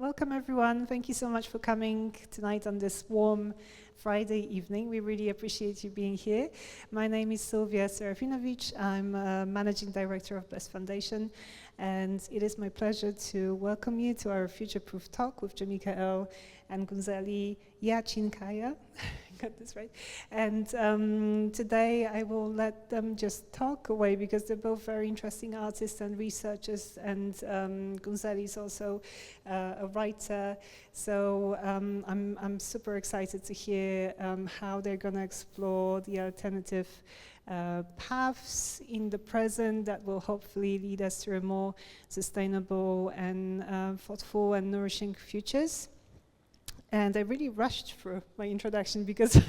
Welcome everyone. Thank you so much for coming tonight on this warm Friday evening. We really appreciate you being here. My name is Sylvia Serafinovic. I'm Managing Director of Blessed Foundation, and it is my pleasure to welcome you to our Future Proof talk with Jamica and Günseli Yalcinkaya. Got this right. And today I will let them just talk away because they're both very interesting artists and researchers, and Günseli is also a writer. So I'm super excited to hear how they're going to explore the alternative paths in the present that will hopefully lead us to a more sustainable and thoughtful and nourishing futures. And I really rushed through my introduction because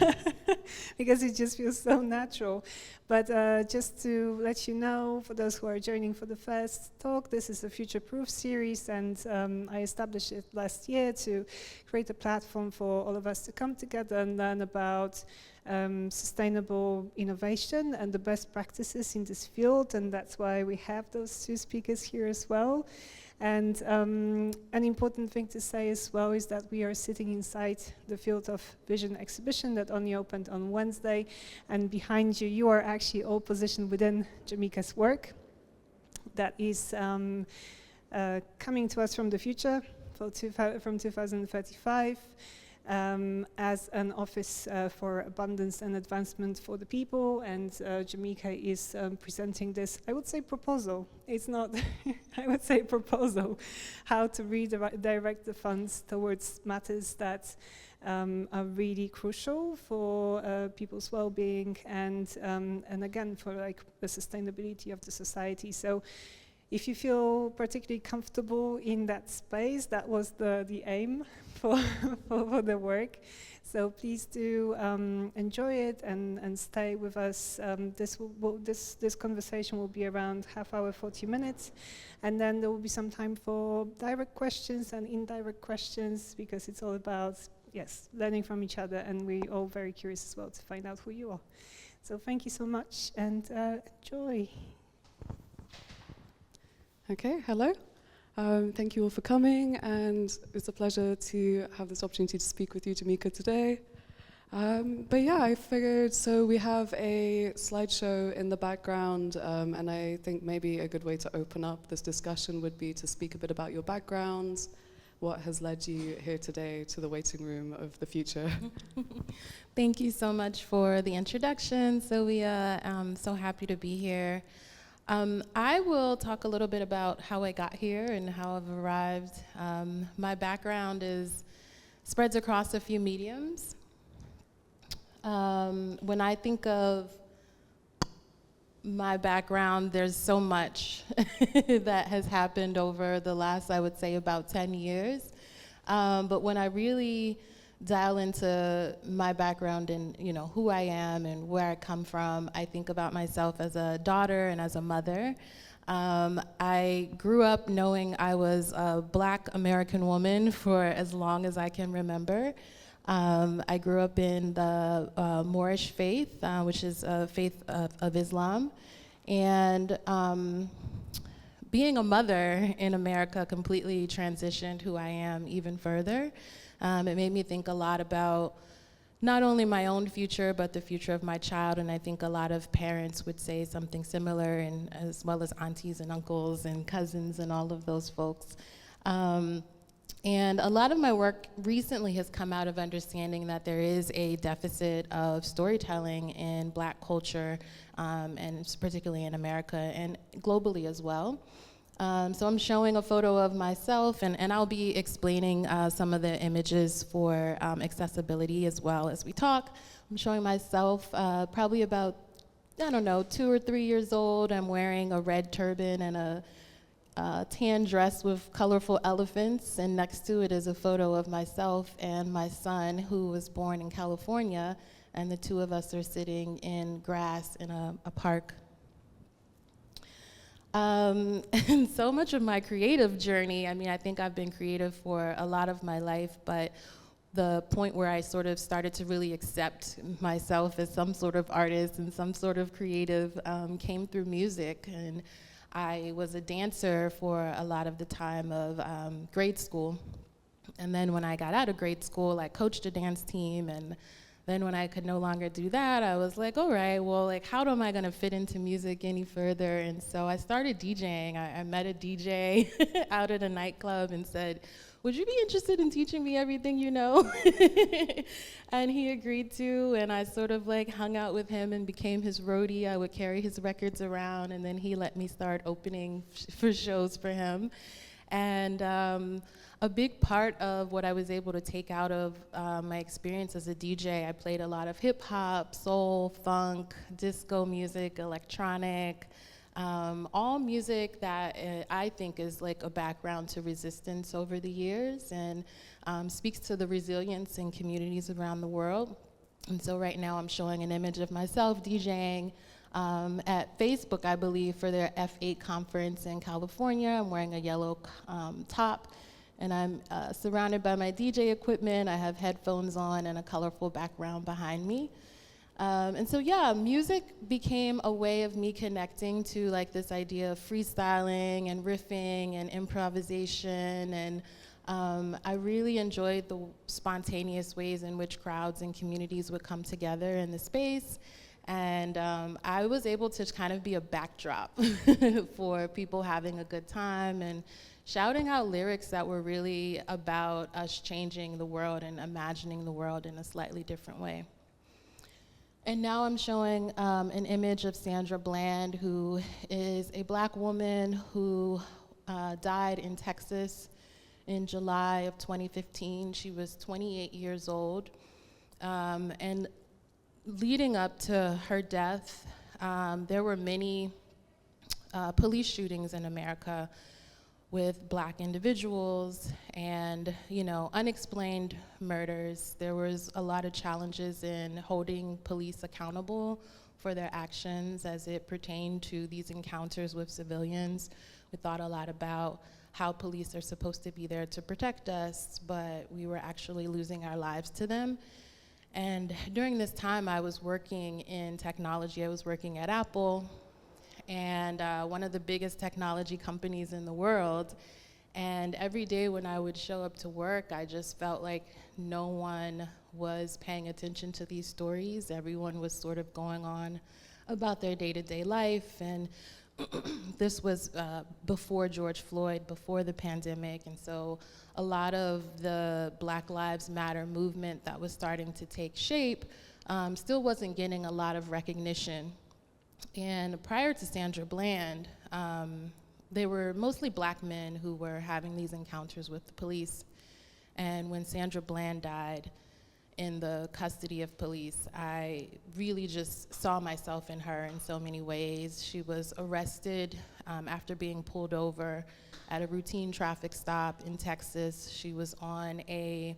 because it just feels so natural. But just to let you know, for those who are joining for the first talk, this is a Future Proof series, and I established it last year to create a platform for all of us to come together and learn about sustainable innovation and the best practices in this field, and that's why we have those two speakers here as well. And an important thing to say as well is that we are sitting inside the Field of Vision exhibition that only opened on Wednesday, and behind you, you are actually all positioned within Jamica's work that is coming to us from the future from 2035 as an office for abundance and advancement for the people, and Jamica is presenting this, I would say, proposal. It's not, I would say proposal, how to redirect the funds towards matters that are really crucial for people's well-being and again for like the sustainability of the society. So if you feel particularly comfortable in that space, that was the aim for the work. So please do enjoy it and stay with us. This conversation will be around half hour, 40 minutes. And then there will be some time for direct questions and indirect questions, because it's all about, yes, learning from each other. And we're all very curious as well to find out who you are. So thank you so much, and enjoy. Okay, hello. Thank you all for coming, and it's a pleasure to have this opportunity to speak with you, Jamica, today. But yeah, I figured, so we have a slideshow in the background, and I think maybe a good way to open up this discussion would be to speak a bit about your backgrounds, what has led you here today to the waiting room of the future. Thank you so much for the introduction, Sylvia. I'm so happy to be here. I will talk a little bit about how I got here and how I've arrived. My background spreads across a few mediums. When I think of my background, there's so much that has happened over the last, I would say, about 10 years. But when I really dial into my background and who I am and where I come from, I think about myself as a daughter and as a mother. I grew up knowing I was a Black American woman for as long as I can remember. I grew up in the Moorish faith, which is a faith of Islam, and being a mother in America completely transitioned who I am even further. It made me think a lot about not only my own future, but the future of my child, and I think a lot of parents would say something similar, and as well as aunties and uncles and cousins and all of those folks. And a lot of my work recently has come out of understanding that there is a deficit of storytelling in Black culture, and particularly in America and globally as well. So I'm showing a photo of myself, and I'll be explaining some of the images for accessibility as well as we talk. I'm showing myself probably about, 2 or 3 years old. I'm wearing a red turban and a tan dress with colorful elephants, and next to it is a photo of myself and my son, who was born in California, and the two of us are sitting in grass in a park. And so much of my creative journey, I think I've been creative for a lot of my life, but the point where I sort of started to really accept myself as some sort of artist and some sort of creative came through music. And I was a dancer for a lot of the time of grade school. And then when I got out of grade school, I coached a dance team, and then when I could no longer do that, I was like, all right, well, like, how am I gonna fit into music any further? And so I started DJing. I met a DJ out at a nightclub and said, would you be interested in teaching me everything you know? And he agreed to, and I sort of like hung out with him and became his roadie. I would carry his records around, and then he let me start opening for shows for him. And a big part of what I was able to take out of my experience as a DJ, I played a lot of hip hop, soul, funk, disco music, electronic, all music that I think is like a background to resistance over the years, and speaks to the resilience in communities around the world. And so right now I'm showing an image of myself DJing at Facebook, I believe, for their F8 conference in California. I'm wearing a yellow top, and I'm surrounded by my DJ equipment. I have headphones on and a colorful background behind me. And so, yeah, music became a way of me connecting to like this idea of freestyling and riffing and improvisation, and I really enjoyed the spontaneous ways in which crowds and communities would come together in the space. And I was able to kind of be a backdrop for people having a good time and shouting out lyrics that were really about us changing the world and imagining the world in a slightly different way. And now I'm showing an image of Sandra Bland, who is a Black woman who died in Texas in July of 2015. She was 28 years old. And leading up to her death, there were many police shootings in America with Black individuals and, you know, unexplained murders. There was a lot of challenges in holding police accountable for their actions as it pertained to these encounters with civilians. We thought a lot about how police are supposed to be there to protect us, but we were actually losing our lives to them. And during this time, I was working in technology. I was working at Apple, and one of the biggest technology companies in the world. And every day when I would show up to work, I just felt like no one was paying attention to these stories. Everyone was sort of going on about their day-to-day life. And this was before George Floyd, before the pandemic. And so a lot of the Black Lives Matter movement that was starting to take shape still wasn't getting a lot of recognition. And prior to Sandra Bland, they were mostly Black men who were having these encounters with the police. And when Sandra Bland died in the custody of police, I really just saw myself in her in so many ways. She was arrested after being pulled over at a routine traffic stop in Texas. She was on a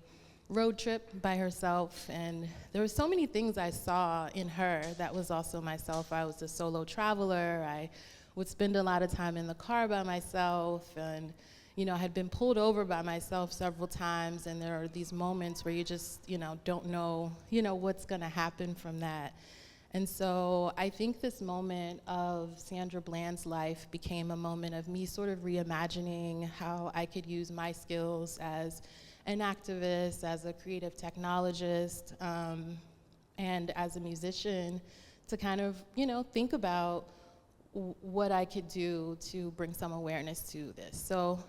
road trip by herself, and there were so many things I saw in her that was also myself. I was a solo traveler. I would spend a lot of time in the car by myself, and you know, I had been pulled over by myself several times, and there are these moments where you just, you know, don't know, you know, what's gonna happen from that. And so I think this moment of Sandra Bland's life became a moment of me sort of reimagining how I could use my skills as an activist, as a creative technologist, and as a musician to kind of, you know, think about what I could do to bring some awareness to this. So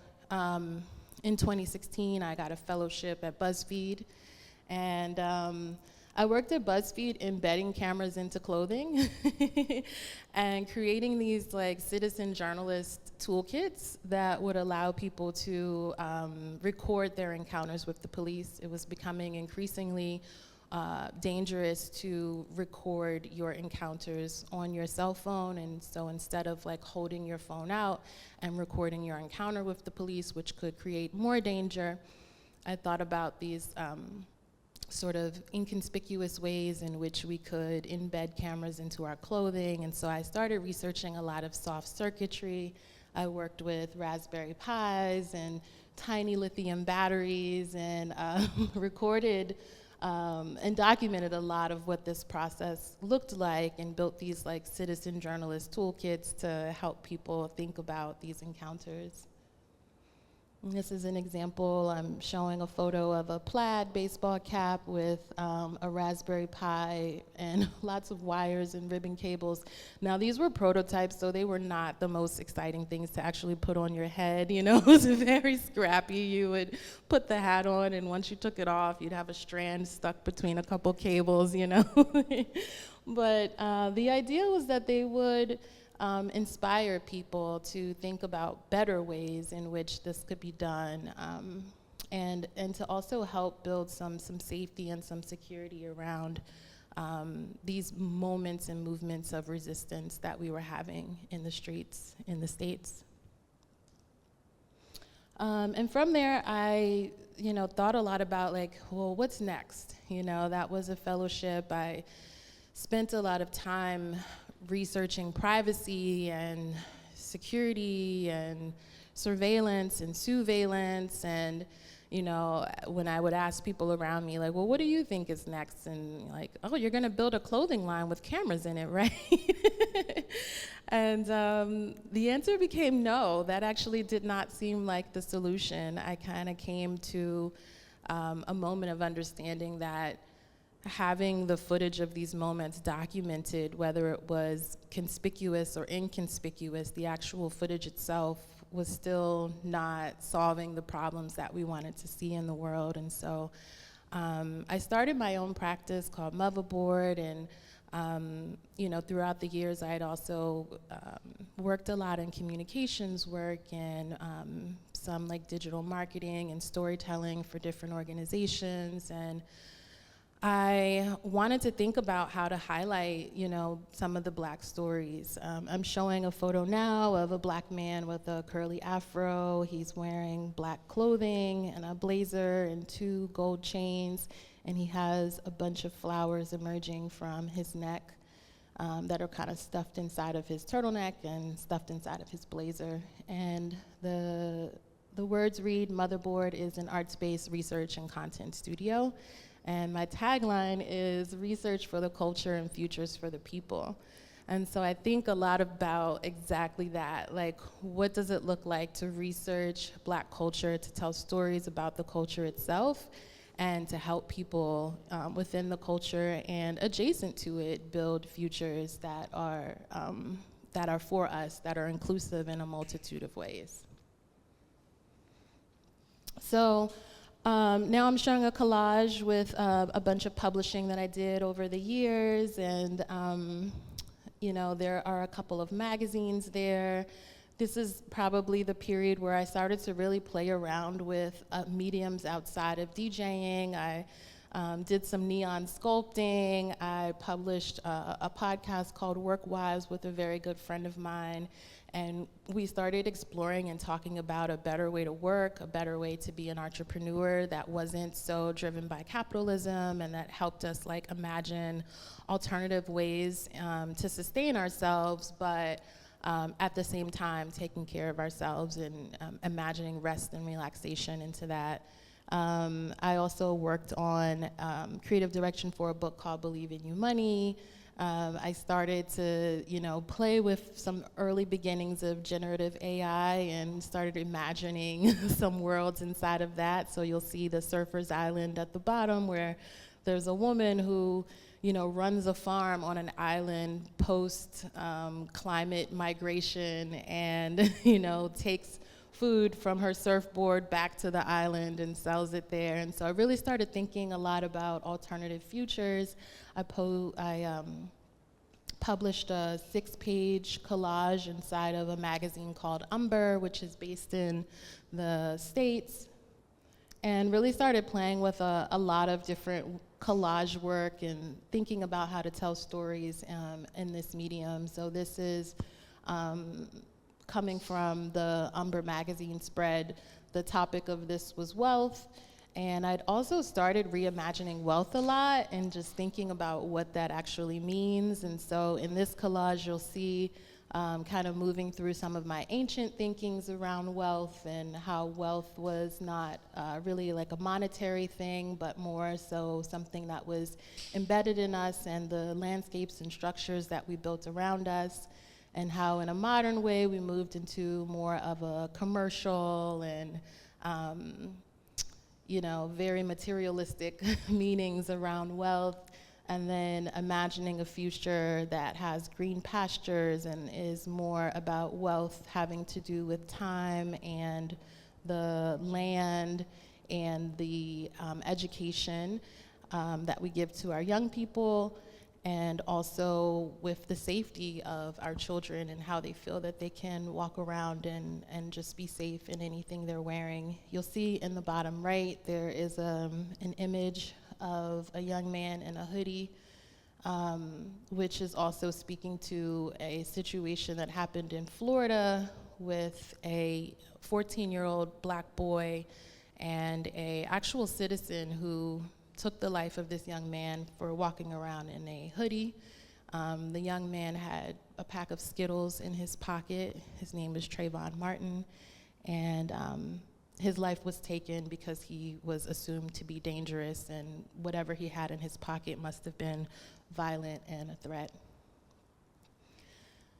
in 2016, I got a fellowship at BuzzFeed, and I worked at BuzzFeed embedding cameras into clothing and creating these like citizen journalist toolkits that would allow people to record their encounters with the police. It was becoming increasingly dangerous to record your encounters on your cell phone, and so instead of like holding your phone out and recording your encounter with the police, which could create more danger, I thought about these sort of inconspicuous ways in which we could embed cameras into our clothing. And so I started researching a lot of soft circuitry. I worked with Raspberry Pis and tiny lithium batteries, and recorded and documented a lot of what this process looked like, and built these like citizen journalist toolkits to help people think about these encounters. This is an example. I'm showing a photo of a plaid baseball cap with a Raspberry Pi and lots of wires and ribbon cables. Now, these were prototypes, so they were not the most exciting things to actually put on your head. You know, it was very scrappy. You would put the hat on, and once you took it off, you'd have a strand stuck between a couple cables, you know. But the idea was that they would inspire people to think about better ways in which this could be done, and to also help build some safety and some security around these moments and movements of resistance that we were having in the streets in the States. And from there, I thought a lot about, like, well, what's next? That was a fellowship. I spent a lot of time researching privacy and security and surveillance and surveillance, and when I would ask people around me, like, well, what do you think is next? And like, oh, you're gonna build a clothing line with cameras in it, right? And the answer became no. That actually did not seem like the solution. I kind of came to a moment of understanding that having the footage of these moments documented, whether it was conspicuous or inconspicuous, the actual footage itself was still not solving the problems that we wanted to see in the world. And so I started my own practice called Motherboard, and throughout the years I had also worked a lot in communications work and some like digital marketing and storytelling for different organizations. And I wanted to think about how to highlight, some of the Black stories. I'm showing a photo now of a Black man with a curly afro. He's wearing Black clothing and a blazer and 2 gold chains, and he has a bunch of flowers emerging from his neck that are kind of stuffed inside of his turtleneck and stuffed inside of his blazer. And the words read, Motherboard is an arts-based research and content studio. And my tagline is research for the culture and futures for the people. And so I think a lot about exactly that, like, what does it look like to research Black culture, to tell stories about the culture itself, and to help people within the culture and adjacent to it build futures that are for us, that are inclusive in a multitude of ways. So now I'm showing a collage with a bunch of publishing that I did over the years, and there are a couple of magazines there. This is probably the period where I started to really play around with mediums outside of DJing. I did some neon sculpting. I published a podcast called Work Wives with a very good friend of mine. And we started exploring and talking about a better way to work, a better way to be an entrepreneur that wasn't so driven by capitalism, and that helped us like imagine alternative ways to sustain ourselves, but at the same time taking care of ourselves and imagining rest and relaxation into that. I also worked on creative direction for a book called Believe in You Money. I started to, play with some early beginnings of generative AI and started imagining some worlds inside of that. So you'll see the Surfer's Island at the bottom, where there's a woman who, runs a farm on an island post climate migration, and, takes food from her surfboard back to the island and sells it there. And so I really started thinking a lot about alternative futures. I published a 6-page collage inside of a magazine called Umber, which is based in the States, and really started playing with a lot of different collage work and thinking about how to tell stories in this medium. So this is coming from the Umber magazine spread. The topic of this was wealth, and I'd also started reimagining wealth a lot and just thinking about what that actually means. And so in this collage, you'll see kind of moving through some of my ancient thinkings around wealth and how wealth was not really like a monetary thing, but more so something that was embedded in us and the landscapes and structures that we built around us, and how in a modern way we moved into more of a commercial and very materialistic meanings around wealth, and then imagining a future that has green pastures and is more about wealth having to do with time and the land and the education that we give to our young people, and also with the safety of our children and how they feel that they can walk around and just be safe in anything they're wearing. You'll see in the bottom right, there is an image of a young man in a hoodie, which is also speaking to a situation that happened in Florida with a 14-year-old black boy and an actual citizen who took the life of this young man for walking around in a hoodie. The young man had a pack of Skittles in his pocket. His name is Trayvon Martin, and his life was taken because he was assumed to be dangerous, and whatever he had in his pocket must have been violent and a threat.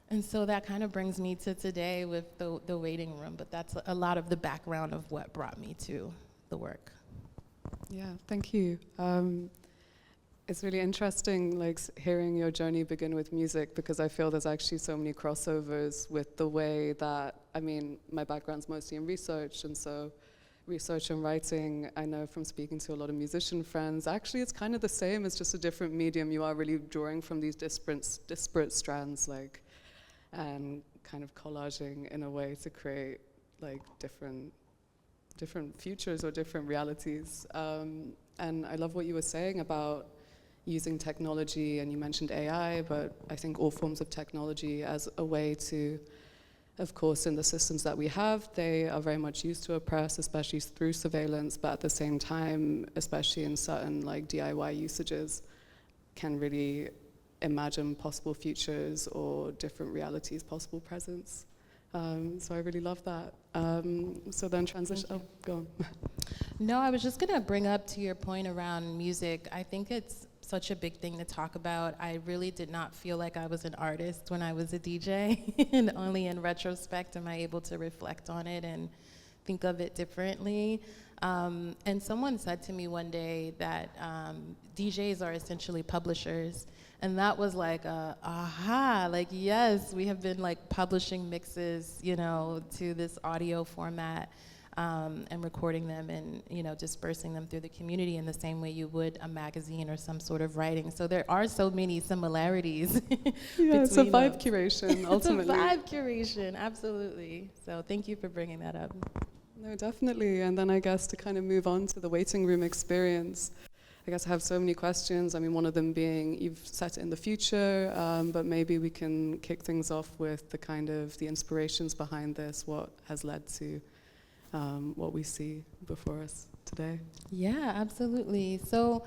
And so that kind of brings me to today with the waiting room, but that's a lot of the background of what brought me to the work. Yeah, thank you. It's really interesting, like hearing your journey begin with music, because I feel there's actually so many crossovers with the way that, my background's mostly in research, and so research and writing, I know from speaking to a lot of musician friends, actually it's kind of the same, it's just a different medium. You are really drawing from these disparate strands, and kind of collaging in a way to create different futures or different realities. And I love what you were saying about using technology, and you mentioned AI, but I think all forms of technology as a way to, of course, in the systems that we have, they are very much used to oppress, especially through surveillance, but at the same time, especially in certain DIY usages, can really imagine possible futures or different realities, possible presents. So I really love that. So then transition, go on. No, I was just gonna bring up to your point around music. I think it's such a big thing to talk about. I really did not feel like I was an artist when I was a DJ, and only in retrospect am I able to reflect on it and think of it differently. And someone said to me one day that DJs are essentially publishers. And that was yes, we have been publishing mixes, to this audio format, and recording them and, dispersing them through the community in the same way you would a magazine or some sort of writing. So there are so many similarities. Yeah, it's a vibe curation, ultimately. It's a vibe curation, absolutely. So thank you for bringing that up. No, definitely. And then I guess to kind of move on to the waiting room experience, I guess I have so many questions. One of them being, you've set it in the future, but maybe we can kick things off with the inspirations behind this, what has led to what we see before us today. Yeah, absolutely. So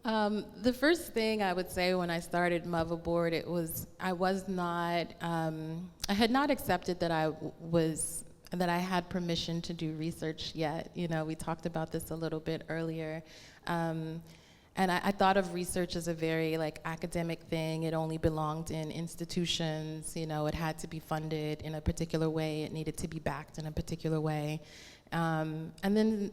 the first thing I would say when I started Motherboard, I had not accepted that I had permission to do research yet. We talked about this a little bit earlier. And I thought of research as a very academic thing. It only belonged in institutions. It had to be funded in a particular way. It needed to be backed in a particular way. And then,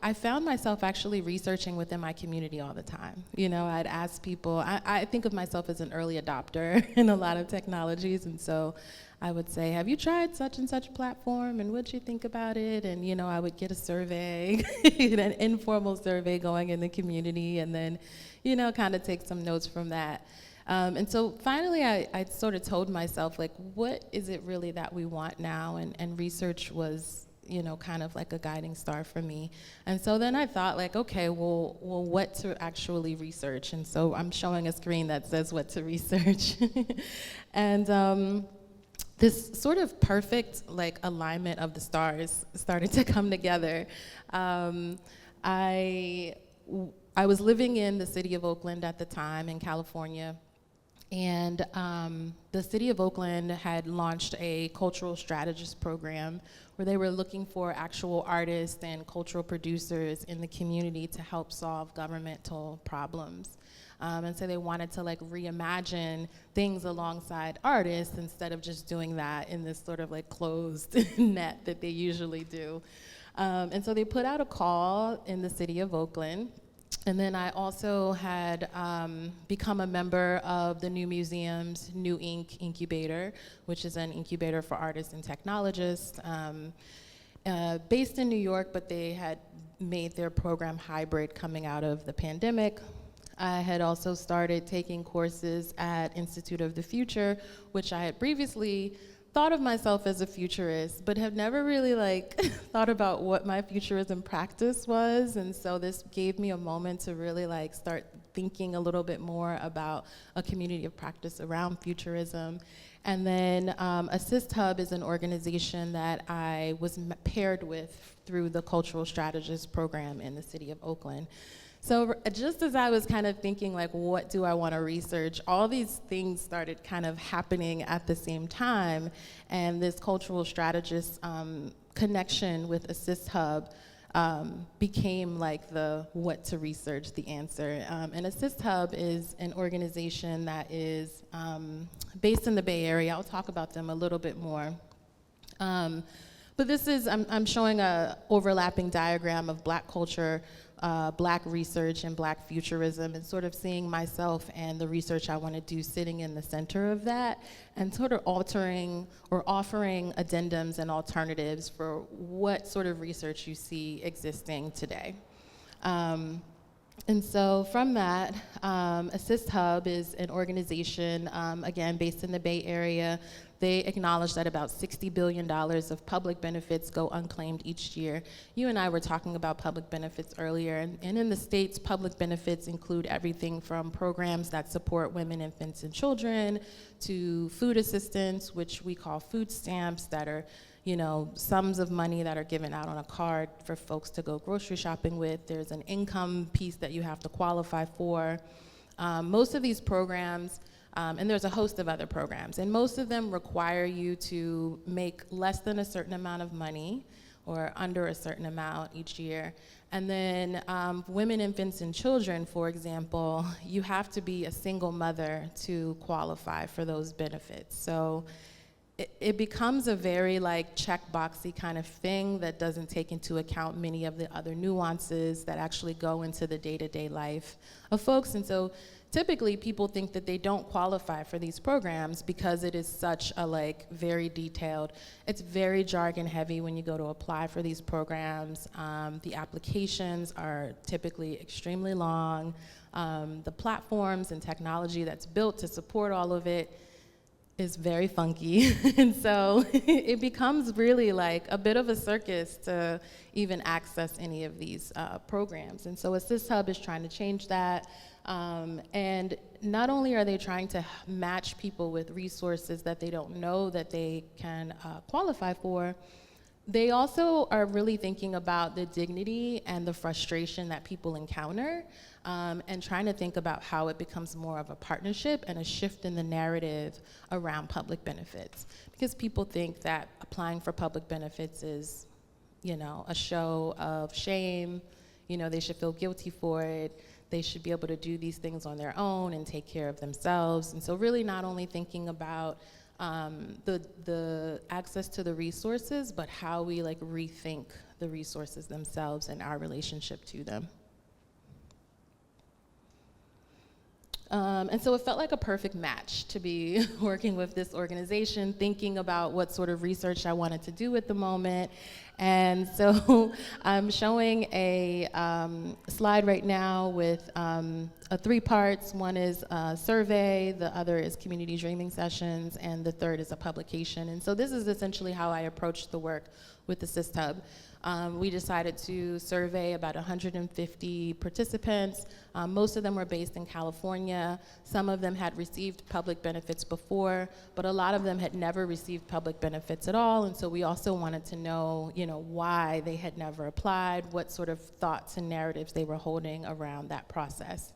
I found myself actually researching within my community all the time. I'd ask people, I think of myself as an early adopter in a lot of technologies, and so I would say, have you tried such and such platform, and what'd you think about it? And I would get a survey, an informal survey going in the community, and then, kind of take some notes from that. And so finally I sort of told myself, what is it really that we want now? And research was, kind of a guiding star for me. And so then I thought okay, well, what to actually research? And so I'm showing a screen that says what to research. And this sort of perfect alignment of the stars started to come together. I was living in the city of Oakland at the time in California, and the city of Oakland had launched a cultural strategist program where they were looking for actual artists and cultural producers in the community to help solve governmental problems. And so they wanted to reimagine things alongside artists instead of just doing that in this sort of closed net that they usually do. And so they put out a call in the city of Oakland. And then I also had become a member of the New Museum's New Ink Incubator, which is an incubator for artists and technologists, based in New York, but they had made their program hybrid coming out of the pandemic. I had also started taking courses at Institute of the Future, which I had previously thought of myself as a futurist, but have never really thought about what my futurism practice was. And so this gave me a moment to really start thinking a little bit more about a community of practice around futurism. And then Assist Hub is an organization that I was paired with through the Cultural Strategist program in the city of Oakland. So just as I was kind of thinking, what do I want to research, all these things started kind of happening at the same time, and this cultural strategist connection with Assist Hub became the what to research, the answer. And Assist Hub is an organization that is based in the Bay Area. I'll talk about them a little bit more. But this is, I'm showing a overlapping diagram of Black culture, Black research, and Black futurism, and sort of seeing myself and the research I want to do sitting in the center of that, and sort of altering or offering addendums and alternatives for what sort of research you see existing today. And so from that, Assist Hub is an organization, again, based in the Bay Area. They acknowledge that about $60 billion of public benefits go unclaimed each year. You and I were talking about public benefits earlier, and in the States, public benefits include everything from programs that support women, infants, and children, to food assistance, which we call food stamps, that are sums of money that are given out on a card for folks to go grocery shopping with. There's an income piece that you have to qualify for. Most of these programs, and there's a host of other programs, and most of them require you to make less than a certain amount of money or under a certain amount each year. And then women, infants, and children, for example, you have to be a single mother to qualify for those benefits. So it becomes a very checkboxy kind of thing that doesn't take into account many of the other nuances that actually go into the day-to-day life of folks. And so typically people think that they don't qualify for these programs because it is such a very detailed, it's very jargon heavy when you go to apply for these programs. The applications are typically extremely long. The platforms and technology that's built to support all of it is very funky. And so it becomes really a bit of a circus to even access any of these programs. And so Assist Hub is trying to change that. And not only are they trying to match people with resources that they don't know that they can qualify for, they also are really thinking about the dignity and the frustration that people encounter, and trying to think about how it becomes more of a partnership and a shift in the narrative around public benefits. Because people think that applying for public benefits is, a show of shame. They should feel guilty for it. They should be able to do these things on their own and take care of themselves. And so really not only thinking about the access to the resources, but how we rethink the resources themselves and our relationship to them. And so it felt like a perfect match to be working with this organization, thinking about what sort of research I wanted to do at the moment. And so I'm showing a slide right now with 3 parts. One is a survey, the other is community dreaming sessions, and the third is a publication. And so this is essentially how I approached the work with Assist Hub. We decided to survey about 150 participants. Most of them were based in California. Some of them had received public benefits before, but a lot of them had never received public benefits at all. And so we also wanted to know, why they had never applied, what sort of thoughts and narratives they were holding around that process.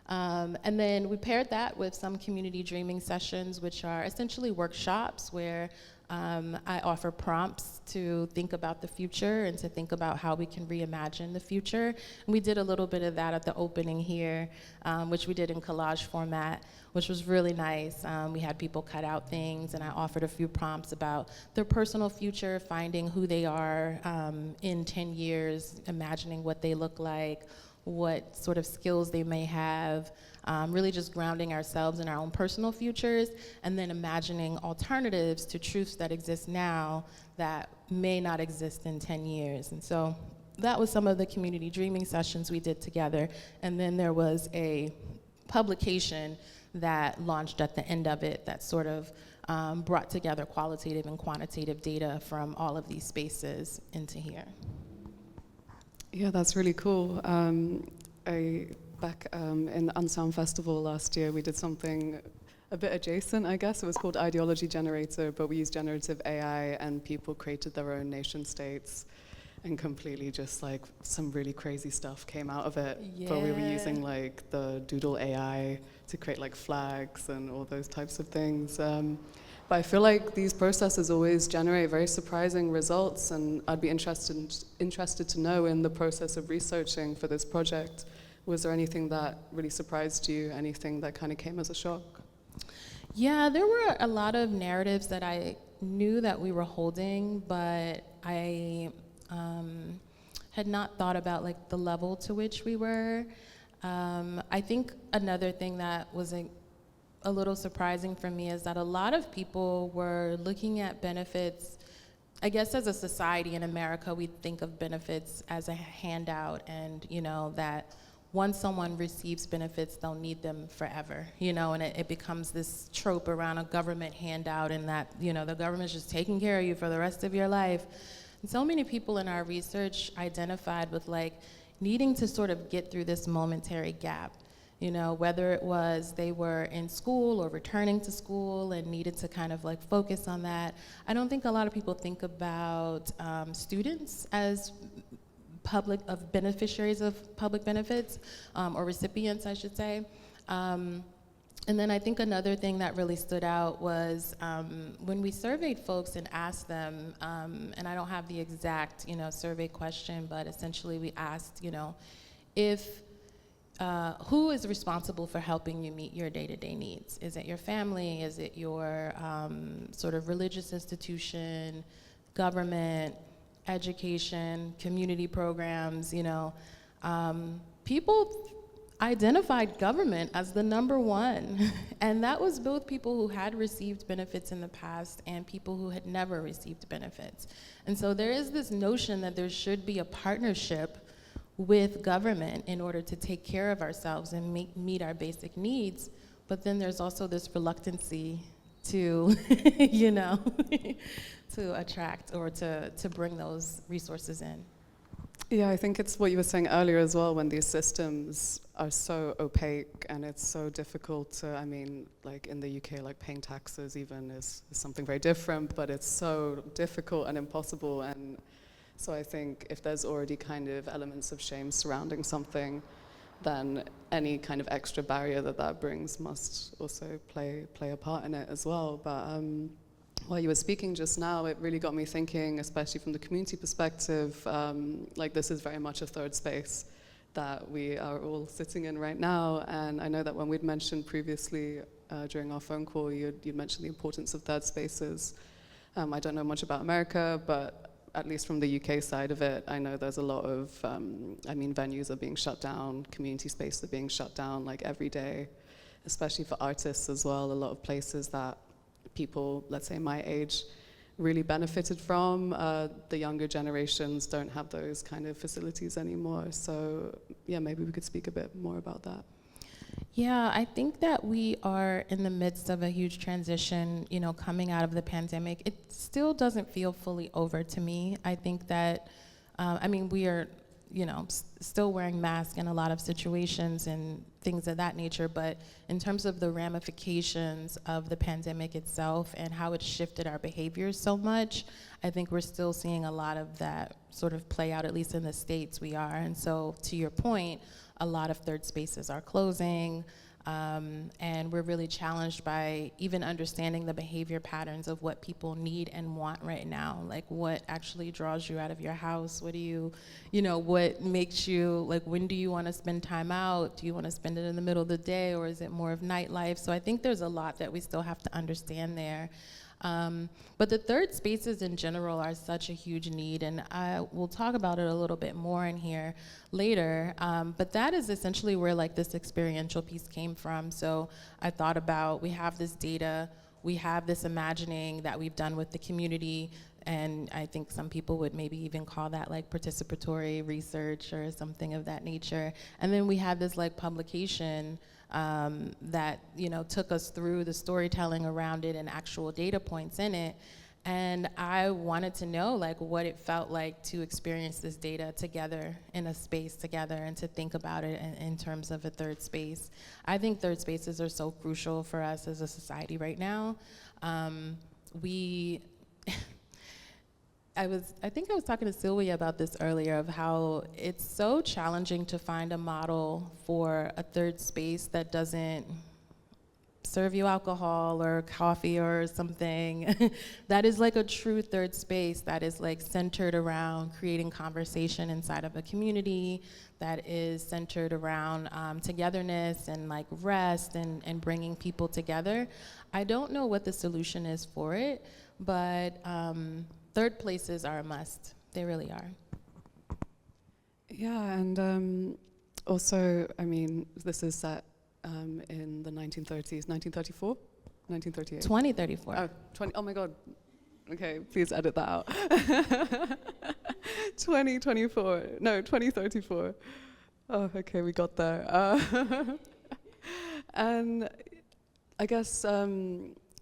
And then we paired that with some community dreaming sessions, which are essentially workshops where I offer prompts to think about the future and to think about how we can reimagine the future. And we did a little bit of that at the opening here, which we did in collage format, which was really nice. We had people cut out things, and I offered a few prompts about their personal future, finding who they are in 10 years, imagining what they look like, what sort of skills they may have, really just grounding ourselves in our own personal futures, and then imagining alternatives to truths that exist now that may not exist in 10 years. And so that was some of the community dreaming sessions we did together. And then there was a publication that launched at the end of it that sort of brought together qualitative and quantitative data from all of these spaces into here. Yeah, that's really cool. Back in the Unsound Festival last year, we did something a bit adjacent, I guess. It was called Ideology Generator, but we used generative AI, and people created their own nation states, and completely just like some really crazy stuff came out of it. Yeah. But we were using like the Doodle AI to create like flags and all those types of things. But I feel like these processes always generate very surprising results, and I'd be interested to know, in the process of researching for this project, was there anything that really surprised you, anything that kind of came as a shock? Yeah, there were a lot of narratives that I knew that we were holding, but I had not thought about like the level to which we were. I think another thing that was a little surprising for me is that a lot of people were looking at benefits. I guess as a society in America, we think of benefits as a handout, and that once someone receives benefits, they'll need them forever, and it becomes this trope around a government handout, and that, the government's just taking care of you for the rest of your life. And so many people in our research identified with like needing to sort of get through this momentary gap, whether it was they were in school or returning to school and needed to kind of like focus on that. I don't think a lot of people think about students as beneficiaries of public benefits, or recipients, I should say. And then I think another thing that really stood out was when we surveyed folks and asked them, and I don't have the exact, survey question, but essentially we asked, if who is responsible for helping you meet your day-to-day needs? Is it your family? Is it your sort of religious institution, government, education, community programs? People identified government as the number one. And that was both people who had received benefits in the past and people who had never received benefits. And so there is this notion that there should be a partnership with government in order to take care of ourselves and meet our basic needs. But then there's also this reluctancy to, to attract or to bring those resources in. Yeah, I think it's what you were saying earlier as well, when these systems are so opaque and it's so difficult to, like in the UK, like paying taxes even is something very different, but it's so difficult and impossible. And so I think if there's already kind of elements of shame surrounding something, then any kind of extra barrier that brings must also play a part in it as well. But while you were speaking just now, it really got me thinking, especially from the community perspective, like this is very much a third space that we are all sitting in right now. And I know that when we'd mentioned previously during our phone call, you'd mentioned the importance of third spaces. I don't know much about America, but at least from the UK side of it, I know there's a lot of, venues are being shut down, community spaces are being shut down like every day, especially for artists as well. A lot of places that people, let's say my age, really benefited from. The younger generations don't have those kind of facilities anymore. So yeah, maybe we could speak a bit more about that. Yeah, I think that we are in the midst of a huge transition, coming out of the pandemic. It still doesn't feel fully over to me. I think that, we are, still wearing masks in a lot of situations and things of that nature, but in terms of the ramifications of the pandemic itself and how it shifted our behaviors so much, I think we're still seeing a lot of that sort of play out, at least in the States we are. And so to your point, a lot of third spaces are closing, and we're really challenged by even understanding the behavior patterns of what people need and want right now. Like, what actually draws you out of your house? What do you, what makes you, like, when do you want to spend time out? Do you want to spend it in the middle of the day, or is it more of nightlife? So I think there's a lot that we still have to understand there. But the third spaces in general are such a huge need, and I will talk about it a little bit more in here later, but that is essentially where like this experiential piece came from. So I thought about, we have this data, we have this imagining that we've done with the community, and I think some people would maybe even call that like participatory research or something of that nature. And then we had this like publication that took us through the storytelling around it and actual data points in it. And I wanted to know like what it felt like to experience this data together in a space together, and to think about it in terms of a third space. I think third spaces are so crucial for us as a society right now. I think I was talking to Sylvia about this earlier, of how it's so challenging to find a model for a third space that doesn't serve you alcohol or coffee or something. That is like a true third space that is like centered around creating conversation inside of a community, that is centered around togetherness and like rest and bringing people together. I don't know what the solution is for it, but third places are a must. They really are. Yeah, and also, I mean, this is set in the 1930s, 1934? 1938? 2034. Oh, oh my God. Okay, please edit that out. 2024. No, 2034. Oh, okay, we got there. And I guess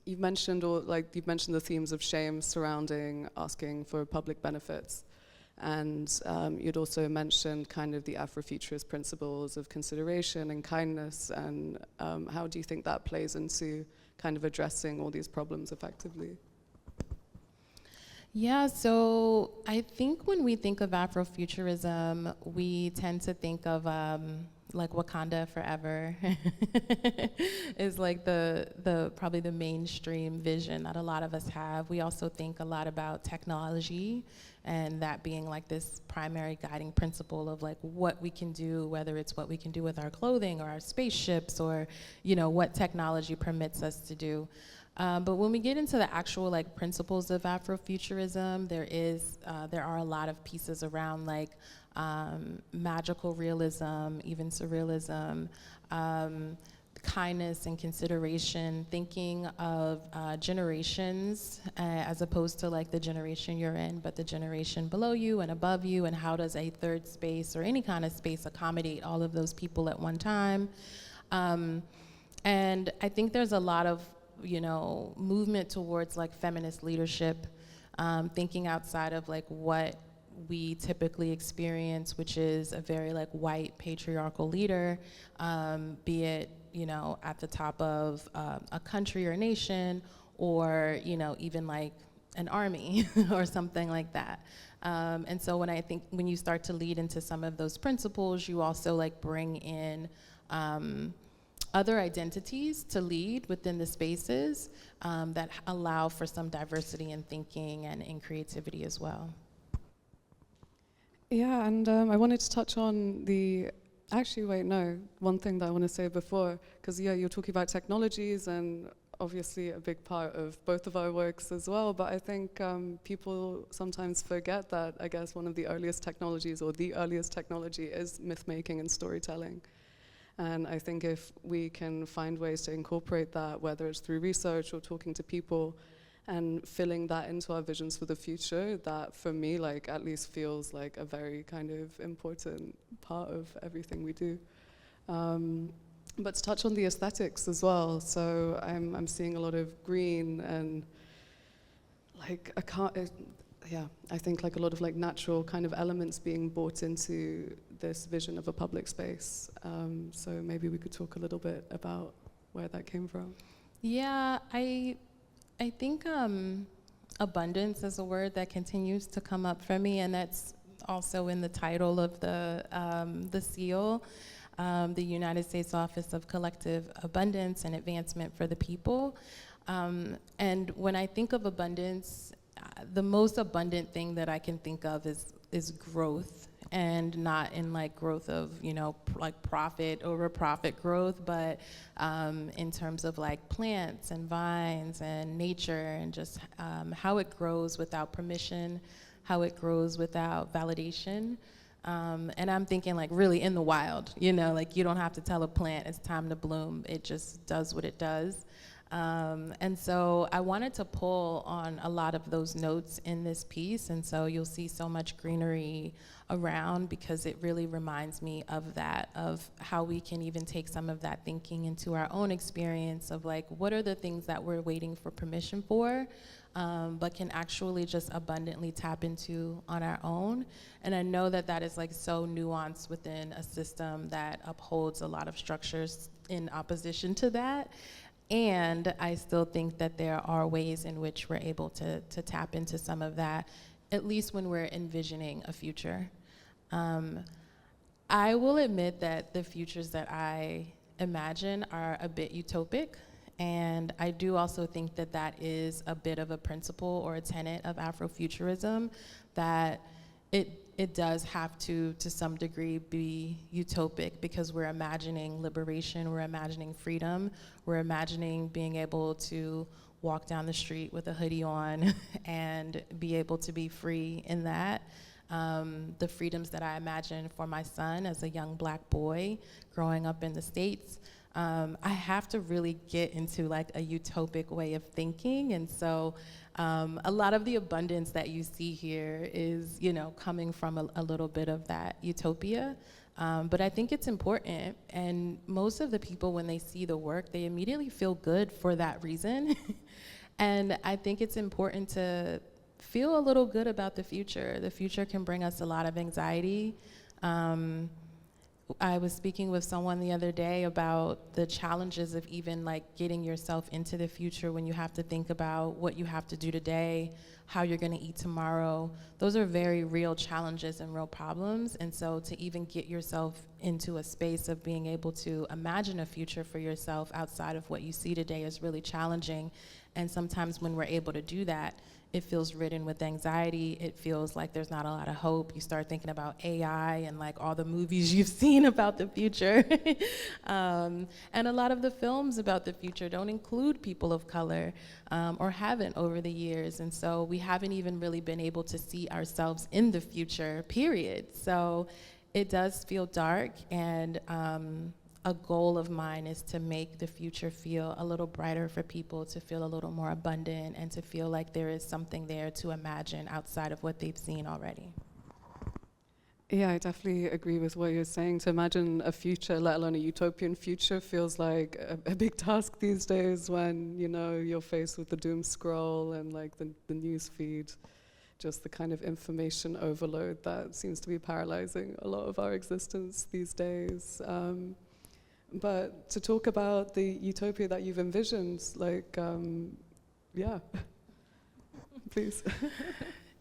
you've mentioned the themes of shame surrounding asking for public benefits. And you'd also mentioned kind of the Afrofuturist principles of consideration and kindness, and how do you think that plays into kind of addressing all these problems effectively? Yeah, so I think when we think of Afrofuturism, we tend to think of like Wakanda Forever is like the probably the mainstream vision that a lot of us have. We also think a lot about technology, and that being like this primary guiding principle of like what we can do, whether it's what we can do with our clothing or our spaceships, or what technology permits us to do. But when we get into the actual like principles of Afrofuturism, there are a lot of pieces around like magical realism, even surrealism, kindness and consideration, thinking of generations as opposed to like the generation you're in, but the generation below you and above you, and how does a third space or any kind of space accommodate all of those people at one time. And I think there's a lot of movement towards like feminist leadership, thinking outside of like what we typically experience, which is a very like white patriarchal leader, be it at the top of a country or nation, or even like an army or something like that. And so when you start to lead into some of those principles, you also like bring in other identities to lead within the spaces that allow for some diversity in thinking and in creativity as well. Yeah, and I wanted to touch on one thing that I want to say before, because you're talking about technologies, and obviously a big part of both of our works as well, but I think people sometimes forget that I guess one of the earliest technologies, or the earliest technology, is myth-making and storytelling. And I think if we can find ways to incorporate that, whether it's through research or talking to people, and filling that into our visions for the future, that for me, like, at least feels like a very kind of important part of everything we do. But to touch on the aesthetics as well, so I'm seeing a lot of green, and like yeah, I think like a lot of like natural kind of elements being brought into this vision of a public space. So maybe we could talk a little bit about where that came from. Yeah, I think abundance is a word that continues to come up for me, and that's also in the title of the seal, the United States Office of Collective Abundance and Advancement for the People. And when I think of abundance, the most abundant thing that I can think of is growth, and not in like growth of, you know, like profit over profit growth, but in terms of like plants and vines and nature, and just how it grows without permission, how it grows without validation. And I'm thinking like really in the wild, you know, like you don't have to tell a plant it's time to bloom. It just does what it does. And so I wanted to pull on a lot of those notes in this piece, and so you'll see so much greenery around, because it really reminds me of that, of how we can even take some of that thinking into our own experience of like, what are the things that we're waiting for permission for, but can actually just abundantly tap into on our own. And I know that that is like so nuanced within a system that upholds a lot of structures in opposition to that. And I still think that there are ways in which we're able to tap into some of that, at least when we're envisioning a future. I will admit that the futures that I imagine are a bit utopic, and I do also think that that is a bit of a principle or a tenet of Afrofuturism, that it does have to some degree, be utopic, because we're imagining liberation, we're imagining freedom, we're imagining being able to walk down the street with a hoodie on and be able to be free in that. The freedoms that I imagine for my son as a young Black boy growing up in the States, I have to really get into like a utopic way of thinking. And so a lot of the abundance that you see here is, you know, coming from a little bit of that utopia. But I think it's important, and most of the people, when they see the work, they immediately feel good for that reason. And I think it's important to feel a little good about the future. The future can bring us a lot of anxiety. I was speaking with someone the other day about the challenges of even like getting yourself into the future, when you have to think about what you have to do today, how you're gonna eat tomorrow. Those are very real challenges and real problems. And so to even get yourself into a space of being able to imagine a future for yourself outside of what you see today is really challenging. And sometimes when we're able to do that, it feels ridden with anxiety. It feels like there's not a lot of hope. You start thinking about AI and like all the movies you've seen about the future. And a lot of the films about the future don't include people of color, or haven't over the years. And so we haven't even really been able to see ourselves in the future, period. So it does feel dark, and a goal of mine is to make the future feel a little brighter for people, to feel a little more abundant, and to feel like there is something there to imagine outside of what they've seen already. Yeah, I definitely agree with what you're saying. To imagine a future, let alone a utopian future, feels like a big task these days, when, you know, you're faced with the doom scroll and like the news feed, just the kind of information overload that seems to be paralyzing a lot of our existence these days. But to talk about the utopia that you've envisioned, like, yeah, please.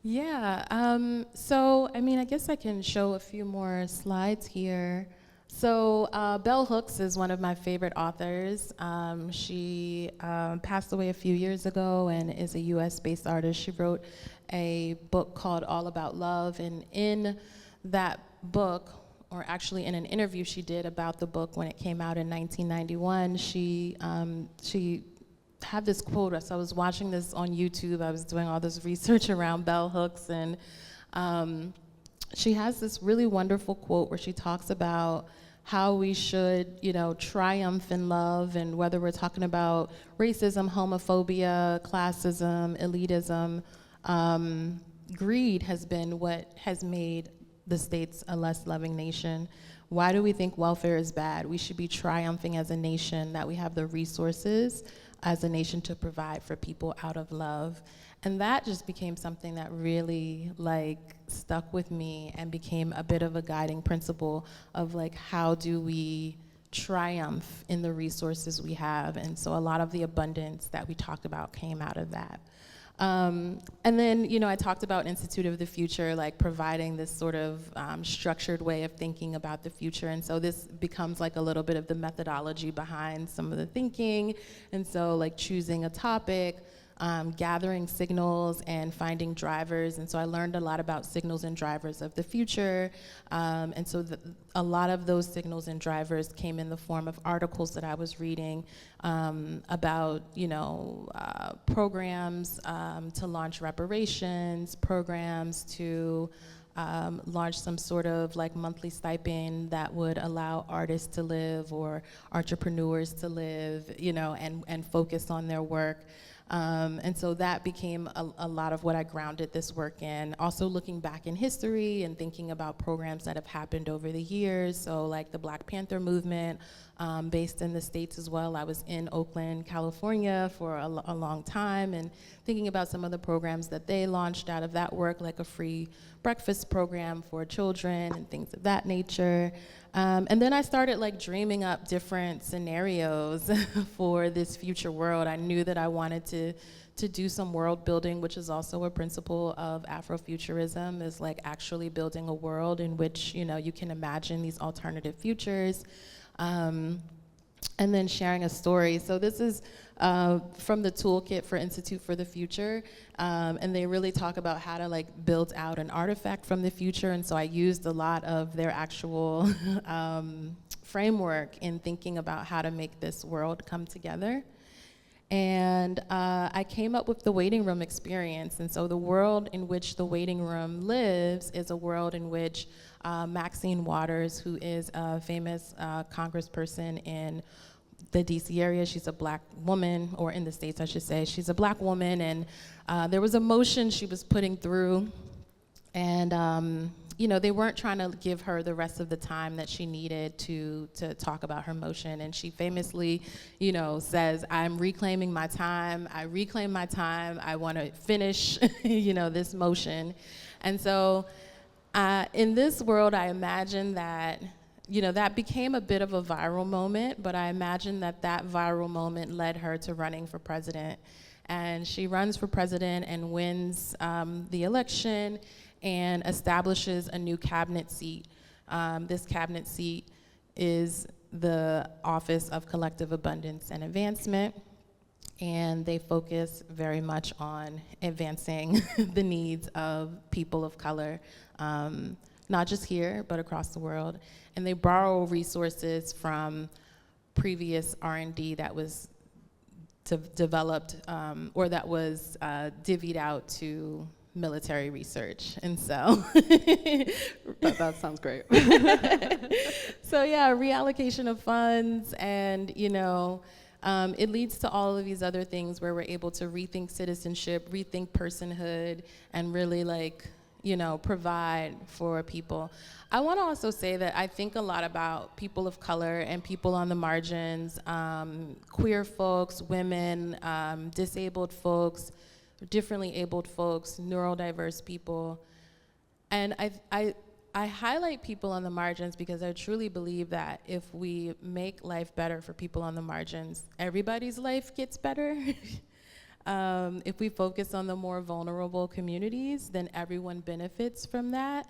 Yeah, so, I mean, I guess I can show a few more slides here. So Bell Hooks is one of my favorite authors. She passed away a few years ago and is a US-based artist. She wrote a book called All About Love, and in that book, or actually in an interview she did about the book when it came out in 1991, she had this quote. So I was watching this on YouTube. I was doing all this research around Bell Hooks, and she has this really wonderful quote where she talks about how we should, you know, triumph in love, and whether we're talking about racism, homophobia, classism, elitism, greed has been what has made the States a less loving nation. Why do we think welfare is bad? We should be triumphing as a nation, that we have the resources as a nation to provide for people out of love. And that just became something that really like stuck with me and became a bit of a guiding principle of like, how do we triumph in the resources we have? And so a lot of the abundance that we talked about came out of that. And then, you know, I talked about Institute of the Future, like providing this sort of structured way of thinking about the future. And so this becomes like a little bit of the methodology behind some of the thinking. And so like choosing a topic, gathering signals and finding drivers. And so I learned a lot about signals and drivers of the future. And so a lot of those signals and drivers came in the form of articles that I was reading about, you know, programs to launch reparations, programs to launch some sort of like monthly stipend that would allow artists to live or entrepreneurs to live, you know, and focus on their work. And so that became a lot of what I grounded this work in. Also looking back in history and thinking about programs that have happened over the years. So like the Black Panther movement, based in the States as well. I was in Oakland, California for a long time, and thinking about some of the programs that they launched out of that work, like a free breakfast program for children and things of that nature. And then I started like dreaming up different scenarios for this future world. I knew that I wanted to do some world building, which is also a principle of Afrofuturism, is like actually building a world in which, you know, you can imagine these alternative futures. And then sharing a story. So this is from the toolkit for Institute for the Future, and they really talk about how to like build out an artifact from the future. And so I used a lot of their actual framework in thinking about how to make this world come together. And I came up with the waiting room experience. And so the world in which the waiting room lives is a world in which Maxine Waters, who is a famous congressperson in the DC area, she's a Black woman, or in the States I should say, she's a Black woman, and there was a motion she was putting through, and you know, they weren't trying to give her the rest of the time that she needed to talk about her motion. And she famously, you know, says, I'm reclaiming my time, I reclaim my time, I want to finish, you know, this motion. And so in this world, I imagine that, you know, that became a bit of a viral moment, but I imagine that that viral moment led her to running for president. And she runs for president and wins the election and establishes a new cabinet seat. This cabinet seat is the Office of Collective Abundance and Advancement, and they focus very much on advancing the needs of people of color, not just here, but across the world. And they borrow resources from previous R&D that was developed, or that was divvied out to military research. And so that sounds great. So yeah, reallocation of funds, and you know, it leads to all of these other things where we're able to rethink citizenship, rethink personhood, and really like, you know, provide for people. I want to also say that I think a lot about people of color and people on the margins, queer folks, women, disabled folks, differently abled folks, neurodiverse people. And I highlight people on the margins because I truly believe that if we make life better for people on the margins, everybody's life gets better. If we focus on the more vulnerable communities, then everyone benefits from that.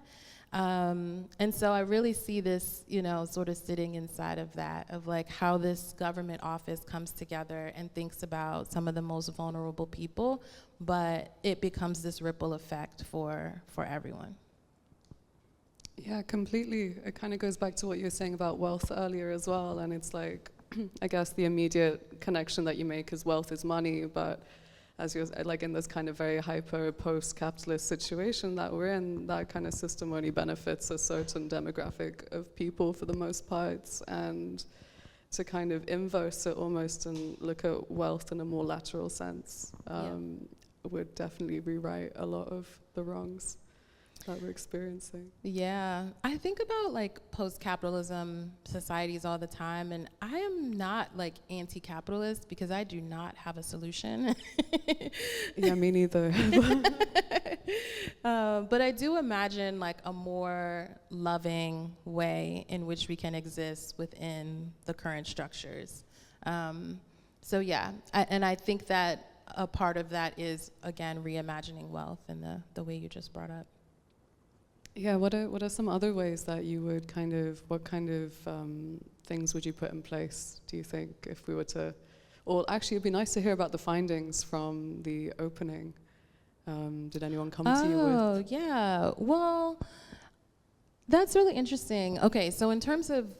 And so I really see this, you know, sort of sitting inside of that, of like how this government office comes together and thinks about some of the most vulnerable people, but it becomes this ripple effect for everyone. Yeah, completely. It kind of goes back to what you were saying about wealth earlier as well. And it's like, I guess the immediate connection that you make is wealth is money, but as you're like in this kind of very hyper post-capitalist situation that we're in, that kind of system only benefits a certain demographic of people for the most parts. And to kind of inverse it almost and look at wealth in a more lateral sense would definitely rewrite a lot of the wrongs. that we're experiencing. Yeah, I think about like post-capitalism societies all the time, and I am not like anti-capitalist because I do not have a solution. Yeah, me neither. But I do imagine like a more loving way in which we can exist within the current structures. So yeah, I think that a part of that is, again, reimagining wealth in the way you just brought up. Yeah, what are some other ways that you would what kind of things would you put in place, do you think, if we were to, or actually it'd be nice to hear about the findings from the opening. Did anyone come to you with? Oh, yeah, well, that's really interesting. Okay, so in terms of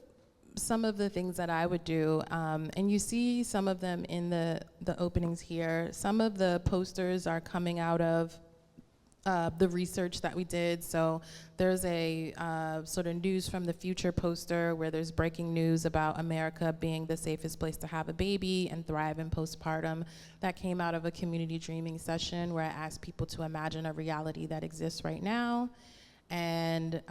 some of the things that I would do, and you see some of them in the openings here, some of the posters are coming out of the research that we did. So there's a sort of news from the future poster where there's breaking news about America being the safest place to have a baby and thrive in postpartum. That came out of a community dreaming session where I asked people to imagine a reality that exists right now and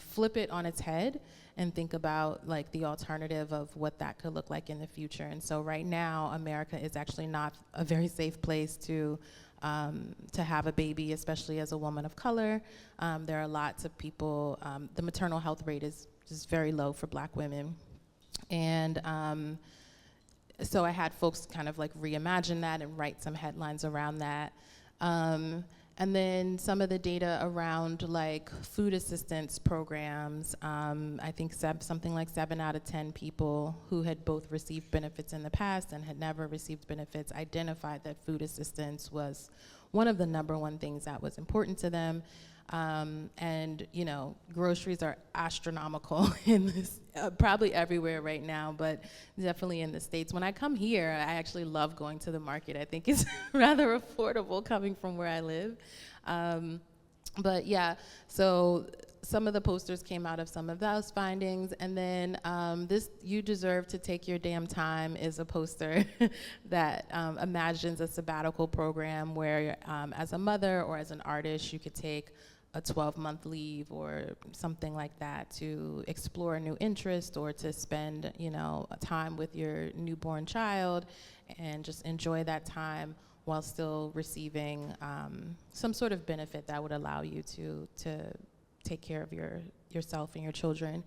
flip it on its head and think about like the alternative of what that could look like in the future. And so right now, America is actually not a very safe place to have a baby, especially as a woman of color. There are lots of people, the maternal health rate is just very low for Black women. And so I had folks kind of like reimagine that and write some headlines around that. And then some of the data around like food assistance programs, I think something like 7 out of 10 people who had both received benefits in the past and had never received benefits identified that food assistance was one of the #1 things that was important to them. And you know, groceries are astronomical in this, probably everywhere right now, but definitely in the States. When I come here, I actually love going to the market. I think it's rather affordable coming from where I live. But yeah, so some of the posters came out of some of those findings. And then this "You Deserve to Take Your Damn Time" is a poster that imagines a sabbatical program where as a mother or as an artist, you could take a 12-month leave or something like that to explore a new interest or to spend, you know, time with your newborn child and just enjoy that time while still receiving some sort of benefit that would allow you to take care of yourself and your children.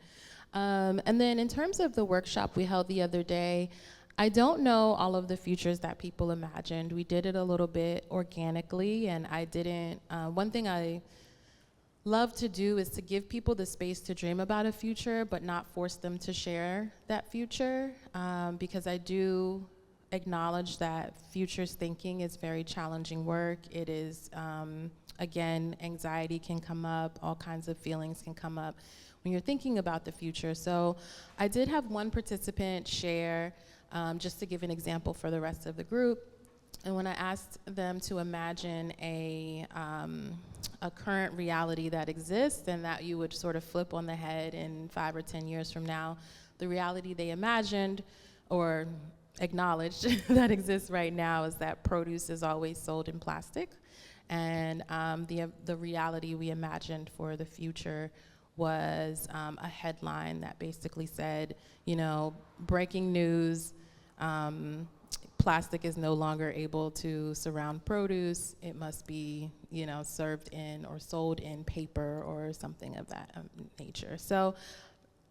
And then in terms of the workshop we held the other day, I don't know all of the futures that people imagined. We did it a little bit organically, and I didn't, one thing I love to do is to give people the space to dream about a future, but not force them to share that future, because I do acknowledge that futures thinking is very challenging work. It is, again, anxiety can come up, all kinds of feelings can come up when you're thinking about the future. So I did have one participant share, just to give an example for the rest of the group. And when I asked them to imagine a current reality that exists and that you would sort of flip on the head in 5 or 10 years from now, the reality they imagined or acknowledged that exists right now is that produce is always sold in plastic. And the reality we imagined for the future was a headline that basically said, you know, breaking news, plastic is no longer able to surround produce. It must be, you know, served in or sold in paper or something of that nature. So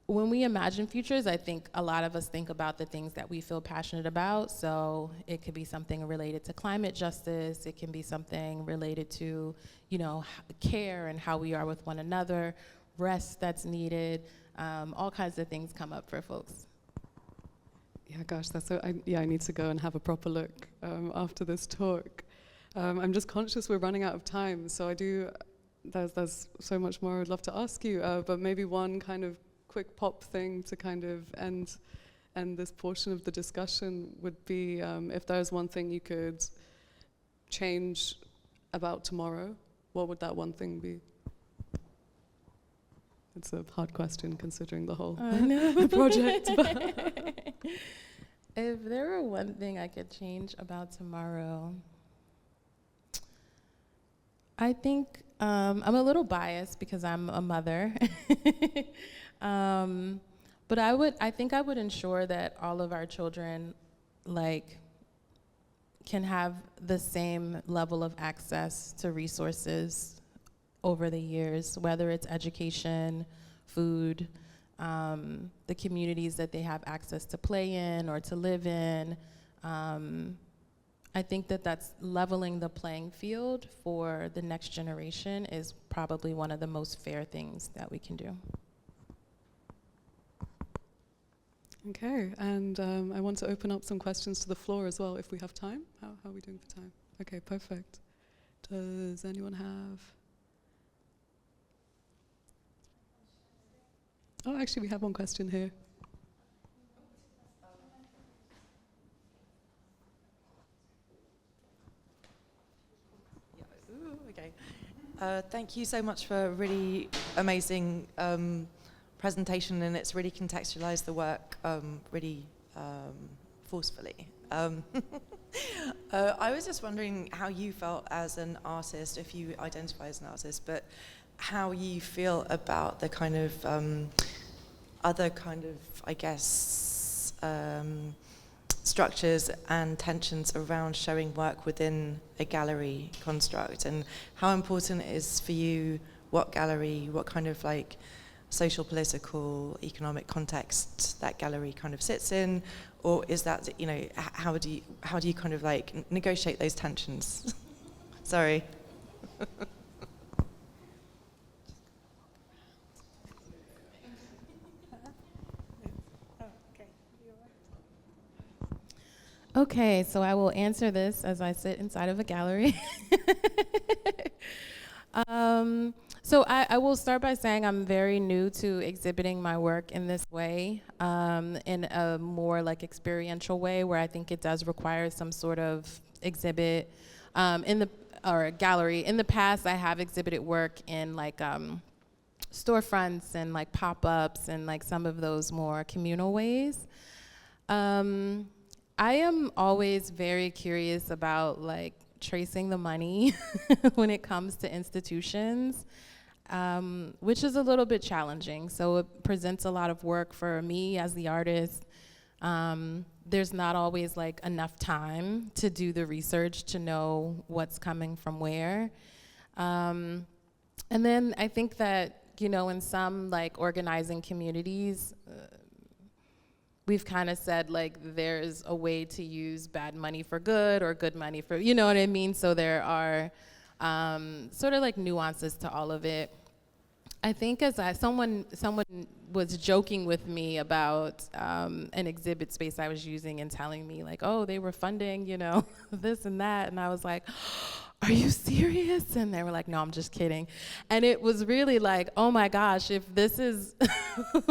when we imagine futures, I think a lot of us think about the things that we feel passionate about. So it could be something related to climate justice. It can be something related to, you know, care and how we are with one another, rest that's needed. All kinds of things come up for folks. Yeah, gosh, I need to go and have a proper look after this talk. I'm just conscious we're running out of time, so there's so much more I'd love to ask you, but maybe one kind of quick pop thing to kind of end this portion of the discussion would be if there's one thing you could change about tomorrow, what would that one thing be? It's a hard question considering the whole project. If there were one thing I could change about tomorrow, I think I'm a little biased because I'm a mother. But I think I would ensure that all of our children like can have the same level of access to resources over the years, whether it's education, food, the communities that they have access to play in or to live in. I think that that's leveling the playing field for the next generation is probably one of the most fair things that we can do. Okay, and I want to open up some questions to the floor as well, if we have time. How are we doing for time? Okay, perfect. Does anyone have? Oh, actually, we have one question here. Okay. Thank you so much for a really amazing presentation, and it's really contextualized the work really forcefully. I was just wondering how you felt as an artist, if you identify as an artist, but how you feel about the kind of other kind of, I guess, structures and tensions around showing work within a gallery construct, and how important it is for you what gallery, what kind of like social, political, economic context that gallery kind of sits in, or is that, you know, how do you kind of like negotiate those tensions? Sorry. Okay, so I will answer this as I sit inside of a gallery. So I will start by saying I'm very new to exhibiting my work in this way, in a more like experiential way, where I think it does require some sort of exhibit or gallery. In the past, I have exhibited work in like storefronts and like pop-ups and like some of those more communal ways. I am always very curious about like tracing the money when it comes to institutions, which is a little bit challenging. So it presents a lot of work for me as the artist. There's not always like enough time to do the research to know what's coming from where. And then I think that, you know, in some like organizing communities, we've kind of said like there's a way to use bad money for good or good money for, you know what I mean? So there are sort of like nuances to all of it. I think as someone was joking with me about an exhibit space I was using and telling me like, oh, they were funding, you know, this and that. And I was like, are you serious? And they were like, no, I'm just kidding. And it was really like, oh my gosh, if this is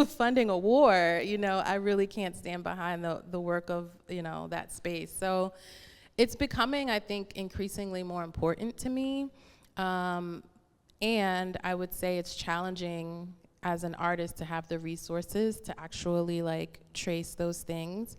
funding a war, you know, I really can't stand behind the work of, you know, that space. So it's becoming, I think, increasingly more important to me. And I would say it's challenging as an artist to have the resources to actually like trace those things.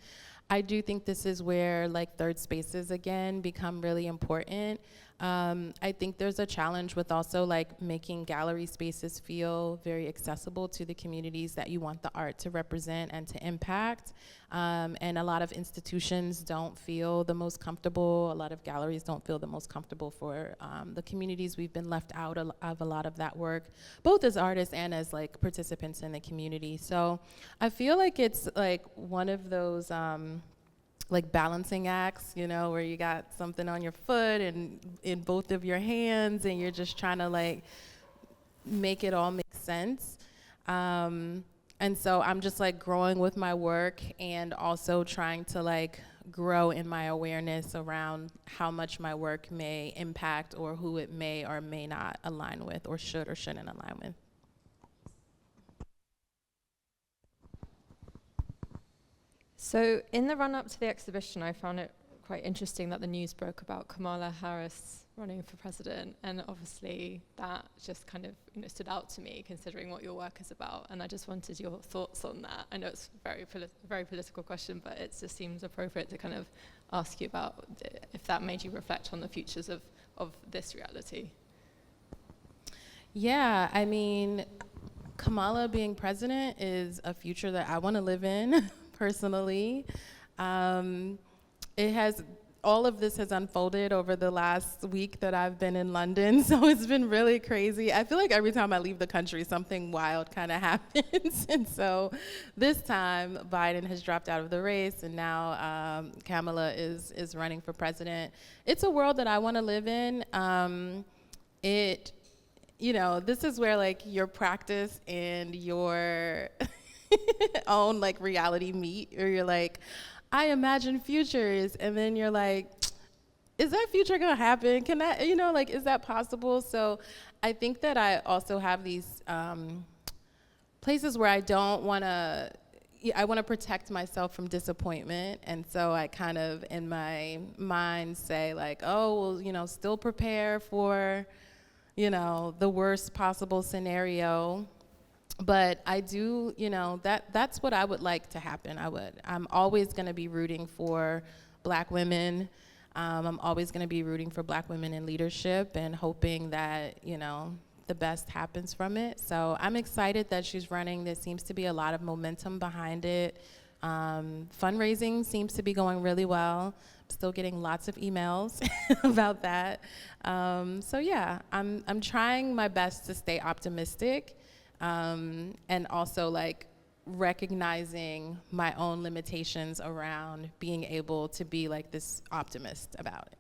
I do think this is where like third spaces again become really important. I think there's a challenge with also like making gallery spaces feel very accessible to the communities that you want the art to represent and to impact. And a lot of institutions don't feel the most comfortable, a lot of galleries don't feel the most comfortable for the communities. We've been left out of a lot of that work, both as artists and as like participants in the community. So I feel like it's like one of those like balancing acts, you know, where you got something on your foot and in both of your hands and you're just trying to like make it all make sense. And so I'm just like growing with my work and also trying to like grow in my awareness around how much my work may impact or who it may or may not align with or should or shouldn't align with. So in the run-up to the exhibition, I found it quite interesting that the news broke about Kamala Harris running for president, and obviously that just kind of, you know, stood out to me considering what your work is about, and I just wanted your thoughts on that. I know it's a very political question, but it just seems appropriate to kind of ask you about if that made you reflect on the futures of this reality. Yeah, I mean, Kamala being president is a future that I want to live in personally. It has, all of this has unfolded over the last week that I've been in London, so it's been really crazy. I feel like every time I leave the country, something wild kind of happens. And so this time, Biden has dropped out of the race, and now Kamala is running for president. It's a world that I want to live in. You know, this is where like your practice and your own like reality meet, or you're like, I imagine futures, and then you're like, is that future gonna happen? Can that, you know, like, is that possible? So I think that I also have these places where I don't wanna, I wanna protect myself from disappointment, and so I kind of, in my mind, say like, oh, well, you know, still prepare for, you know, the worst possible scenario. But I do, you know, that's what I would like to happen. I'm always gonna be rooting for Black women. I'm always gonna be rooting for Black women in leadership and hoping that, you know, the best happens from it. So I'm excited that she's running. There seems to be a lot of momentum behind it. Fundraising seems to be going really well. I'm still getting lots of emails about that. So yeah, I'm trying my best to stay optimistic. And also like recognizing my own limitations around being able to be like this optimist about it.